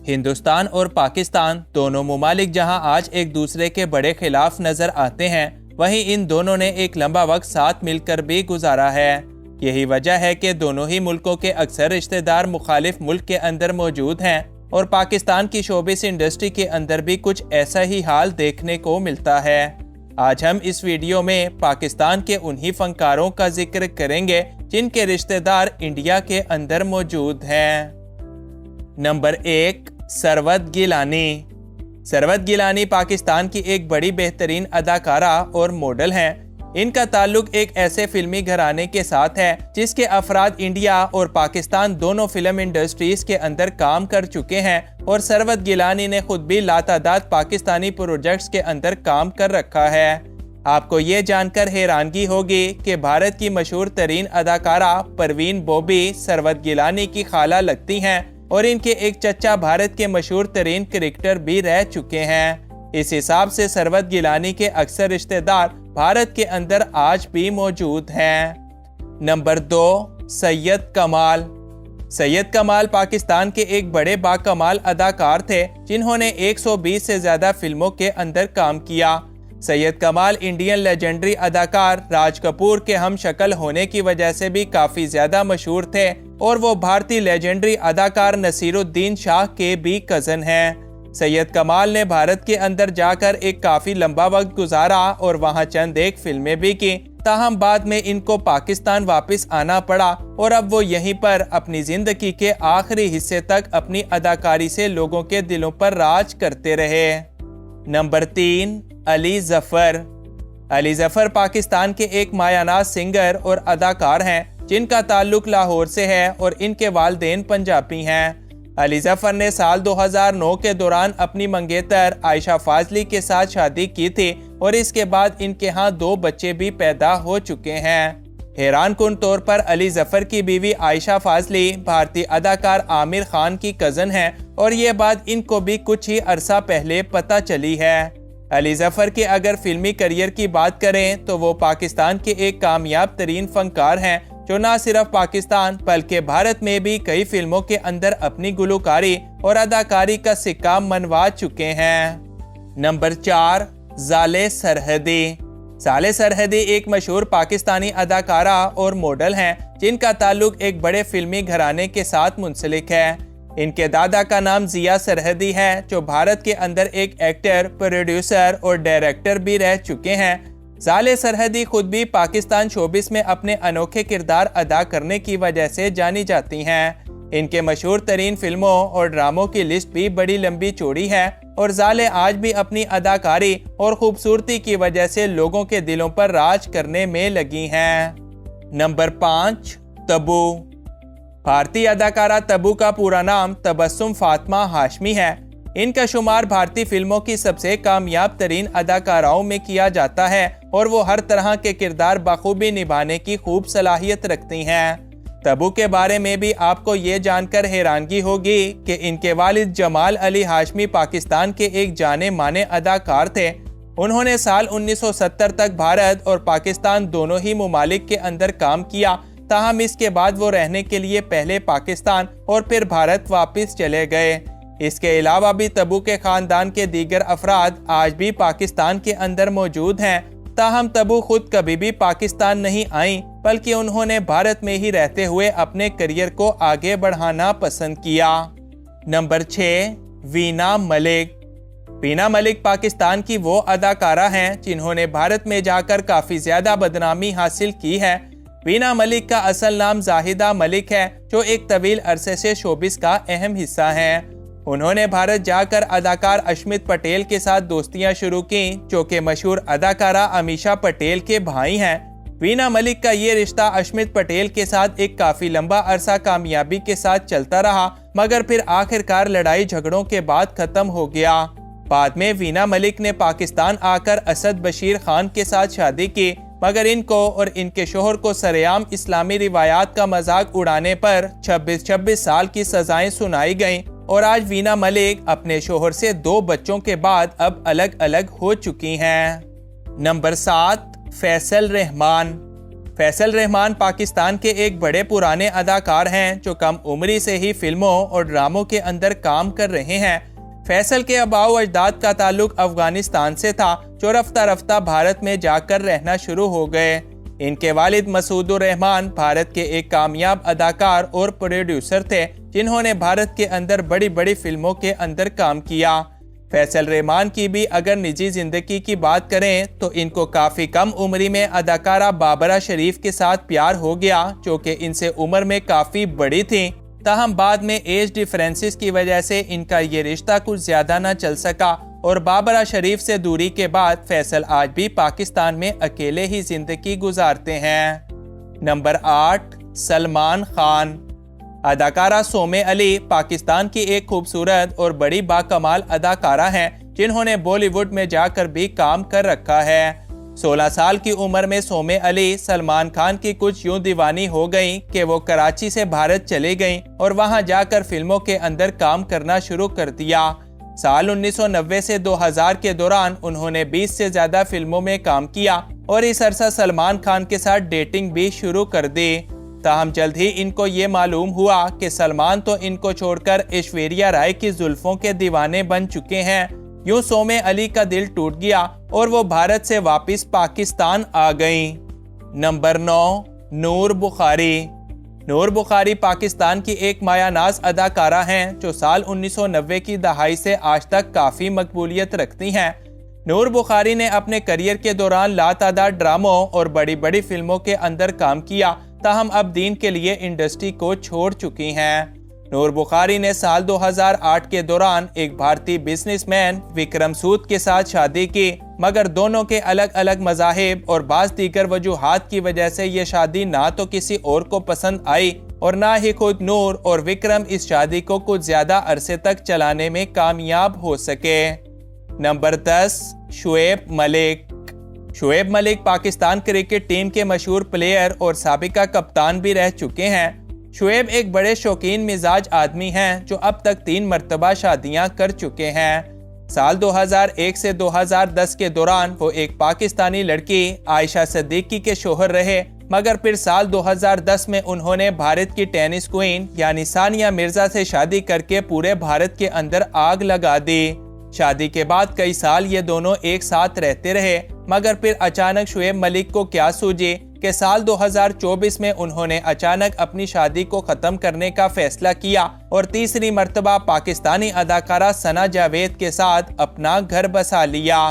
हिंदुस्तान और पाकिस्तान दोनों मुमालिक जहां आज एक दूसरे के बड़े खिलाफ नजर आते हैं, वहीं इन दोनों ने एक लंबा वक्त साथ मिलकर भी गुजारा है। यही वजह है कि दोनों ही मुल्कों के अक्सर रिश्तेदार मुखालिफ मुल्क के अंदर मौजूद हैं और पाकिस्तान की शोबिस इंडस्ट्री के अंदर भी कुछ ऐसा ही हाल देखने को मिलता है। आज हम इस वीडियो में पाकिस्तान के उन्हीं फनकारों का जिक्र करेंगे जिनके रिश्तेदार इंडिया के अंदर मौजूद हैं। नंबर 1, सरवत गिलानी। सरवत गिलानी पाकिस्तान की एक बड़ी बेहतरीन अदाकारा और मॉडल हैं। इनका ताल्लुक एक ऐसे फिल्मी घराने के साथ है जिसके अफराद इंडिया और पाकिस्तान दोनों फिल्म इंडस्ट्रीज के अंदर काम कर चुके हैं और सरवत गिलानी ने खुद भी लातादाद पाकिस्तानी प्रोजेक्ट्स के अंदर काम कर रखा है। आपको ये जानकर हैरानगी होगी कि भारत की मशहूर तरीन अदाकारा परवीन बॉबी सरवत गिलानी की खाला लगती हैं और इनके एक चचा भारत के मशहूर तरीन क्रिकेटर भी रह चुके हैं। इस हिसाब से सरवत गिलानी के अक्सर रिश्तेदार भारत के अंदर आज भी मौजूद हैं। नंबर 2, सैयद कमाल। सैयद कमाल पाकिस्तान के एक बड़े बाकमाल अदाकार थे जिन्होंने 120 से ज्यादा फिल्मों के अंदर काम किया। सैयद कमाल इंडियन लेजेंडरी अदाकार राज कपूर के हम शक्ल होने की वजह से भी काफी ज्यादा मशहूर थे और वो भारतीय लेजेंडरी अदाकार नसीरुद्दीन शाह के भी कजन हैं। सैयद कमाल ने भारत के अंदर जाकर एक काफी लंबा वक्त गुजारा और वहां चंद एक फिल्में भी की, ताहम बाद में इनको पाकिस्तान वापस आना पड़ा और अब वो यहीं पर अपनी जिंदगी के आखिरी हिस्से तक अपनी अदाकारी से लोगों के दिलों पर राज करते रहे। नंबर 3, अली जफर। अली जफर पाकिस्तान के एक मायानाज सिंगर और अदाकार हैं जिनका ताल्लुक लाहौर से है और इनके वालिदैन पंजाबी हैं। अली जफर ने साल 2009 के दौरान अपनी मंगेतर आयशा फाजली के साथ शादी की थी और इसके बाद इनके यहाँ 2 बच्चे भी पैदा हो चुके हैं। हैरान कुन तौर पर अली जफर की बीवी आयशा फाजली भारतीय अदाकार आमिर खान की कजन है और ये बात इनको भी कुछ ही अरसा पहले पता चली है। अली जफर के अगर फिल्मी करियर की बात करें तो वो पाकिस्तान के एक कामयाब तरीन फनकार हैं जो न सिर्फ पाकिस्तान बल्कि भारत में भी कई फिल्मों के अंदर अपनी गुलकारी और अदाकारी का सिक्का मनवा चुके हैं। नंबर 4, जाले सरहदी। जाले सरहदी एक मशहूर पाकिस्तानी अदाकारा और मॉडल हैं जिनका ताल्लुक एक बड़े फिल्मी घराने के साथ मुंसलिक है। इनके दादा का नाम जिया सरहदी है जो भारत के अंदर एक एक्टर, प्रोड्यूसर और डायरेक्टर भी रह चुके हैं। जाले सरहदी खुद भी पाकिस्तान शोबिस में अपने अनोखे किरदार अदा करने की वजह से जानी जाती हैं। इनके मशहूर तरीन फिल्मों और ड्रामों की लिस्ट भी बड़ी लंबी चौड़ी है और जाले आज भी अपनी अदाकारी और खूबसूरती की वजह से लोगों के दिलों पर राज करने में लगी हैं। नंबर 5, तब्बू। भारतीय अदाकारा तब्बू का पूरा नाम तबस्सुम फातिमा हाशमी है। इनका शुमार भारतीय फिल्मों की सबसे कामयाब तरीन अदाकाराओं में किया जाता है और वो हर तरह के किरदार बखूबी निभाने की खूब सलाहियत रखती हैं। तब्बू के बारे में भी आपको ये जानकर हैरानगी होगी कि इनके वालिद जमाल अली हाशमी पाकिस्तान के एक जाने माने अदाकार थे। उन्होंने साल 1970 तक भारत और पाकिस्तान दोनों ही मुमालिक के अंदर काम किया, ताहम इसके बाद वो रहने के लिए पहले पाकिस्तान और फिर भारत वापस चले गए। इसके अलावा भी तब्बू के खानदान के दीगर अफराद आज भी पाकिस्तान के अंदर मौजूद हैं, ताहम तब्बू खुद कभी भी पाकिस्तान नहीं आई बल्कि उन्होंने भारत में ही रहते हुए अपने करियर को आगे बढ़ाना पसंद किया। नंबर 6, वीना मलिक। वीना मलिक पाकिस्तान की वो अदाकारा हैं जिन्होंने भारत में जाकर काफ़ी ज़्यादा बदनामी हासिल की है। वीना मलिक का असल नाम जाहिदा मलिक है जो एक तवील अरसे से शोबिस का अहम हिस्सा है। उन्होंने भारत जाकर अदाकार अश्मित पटेल के साथ दोस्तियां शुरू की जो कि मशहूर अदाकारा अमीषा पटेल के भाई हैं। वीना मलिक का ये रिश्ता अश्मित पटेल के साथ एक काफ़ी लंबा अरसा कामयाबी के साथ चलता रहा, मगर फिर आखिरकार लड़ाई झगड़ों के बाद ख़त्म हो गया। बाद में वीना मलिक ने पाकिस्तान आकर असद बशीर खान के साथ शादी की, मगर इनको और इनके शोहर को सरेआम इस्लामी रिवायात का मजाक उड़ाने पर 26 साल की सजाएं सुनाई गईं और आज वीना मलिक अपने शोहर से 2 बच्चों के बाद अब अलग अलग हो चुकी हैं। नंबर 7, फैसल रहमान। फैसल रहमान पाकिस्तान के एक बड़े पुराने अदाकार हैं जो कम उम्री से ही फिल्मों और ड्रामों के अंदर काम कर रहे हैं। फैसल के आबाओ अजदाद का ताल्लुक अफगानिस्तान से था, जो रफ्ता रफ्ता भारत में जाकर रहना शुरू हो गए। इनके वालिद मसूदुर रहमान भारत के एक कामयाब अदाकार और प्रोड्यूसर थे, जिन्होंने भारत के अंदर बड़ी बड़ी फिल्मों के अंदर काम किया। फैसल रहमान की भी अगर निजी जिंदगी की बात करें तो इनको काफ़ी कम उम्री में अदाकारा बाबरा शरीफ के साथ प्यार हो गया, जो कि इनसे उम्र में काफ़ी बड़ी थी। ताहम बाद में एज डिफरेंसेस की वजह से इनका ये रिश्ता कुछ ज़्यादा न चल सका और बाबरा शरीफ से दूरी के बाद फैसल आज भी पाकिस्तान में अकेले ही जिंदगी गुजारते हैं। नंबर 8, सलमान खान। अदाकारा सोमे अली पाकिस्तान की एक खूबसूरत और बड़ी बाकमाल अदाकारा हैं, जिन्होंने बॉलीवुड में जाकर भी काम कर रखा है। 16 साल की उम्र में सोमे अली सलमान खान की कुछ यूं दीवानी हो गईं कि वो कराची से भारत चले गईं और वहां जाकर फिल्मों के अंदर काम करना शुरू कर दिया। साल 1990 से 2000 के दौरान उन्होंने 20 से ज्यादा फिल्मों में काम किया और इस अरसा सलमान खान के साथ डेटिंग भी शुरू कर दी। ताहम जल्द ही इनको ये मालूम हुआ कि सलमान तो इनको छोड़कर ऐश्वर्या राय की जुल्फों के दीवाने बन चुके हैं। यूं सोमे अली का दिल टूट गया और वो भारत से वापस पाकिस्तान आ गईं। नंबर 9, नूर बुखारी। नूर बुखारी पाकिस्तान की एक मायानाज अदाकारा हैं जो साल 1990 की दहाई से आज तक काफ़ी मकबूलियत रखती हैं। नूर बुखारी ने अपने करियर के दौरान लातादाद ड्रामों और बड़ी बड़ी फिल्मों के अंदर काम किया, ताहम अब दीन के लिए इंडस्ट्री को छोड़ चुकी हैं। नूर बुखारी ने साल 2008 के दौरान एक भारतीय बिजनेसमैन विक्रम सूद के साथ शादी की, मगर दोनों के अलग अलग मज़ाहिब और बाज़ दीगर वजूहात की वजह से ये शादी ना तो किसी और को पसंद आई और ना ही खुद नूर और विक्रम इस शादी को कुछ ज़्यादा अरसे तक चलाने में कामयाब हो सके। Number 10, Shoaib Malik. Shoaib Malik Pakistan cricket team के मशहूर प्लेयर और साबिका कप्तान भी रह चुके हैं। शुएब एक बड़े शौकीन मिजाज आदमी हैं जो अब तक 3 मरतबा शादियां कर चुके हैं। साल 2001 से 2010 के दौरान वो एक पाकिस्तानी लड़की आयशा सिद्दीकी के शोहर रहे, मगर फिर साल 2010 में उन्होंने भारत की टेनिस क्वीन यानी सानिया मिर्जा से शादी करके पूरे भारत के अंदर आग लगा दी। शादी के बाद कई साल ये दोनों एक साथ रहते रहे, मगर फिर अचानक शुएब मलिक को क्या सूझी कि साल 2024 में उन्होंने अचानक अपनी शादी को ख़त्म करने का फैसला किया और तीसरी मर्तबा पाकिस्तानी अदाकारा सना जावेद के साथ अपना घर बसा लिया।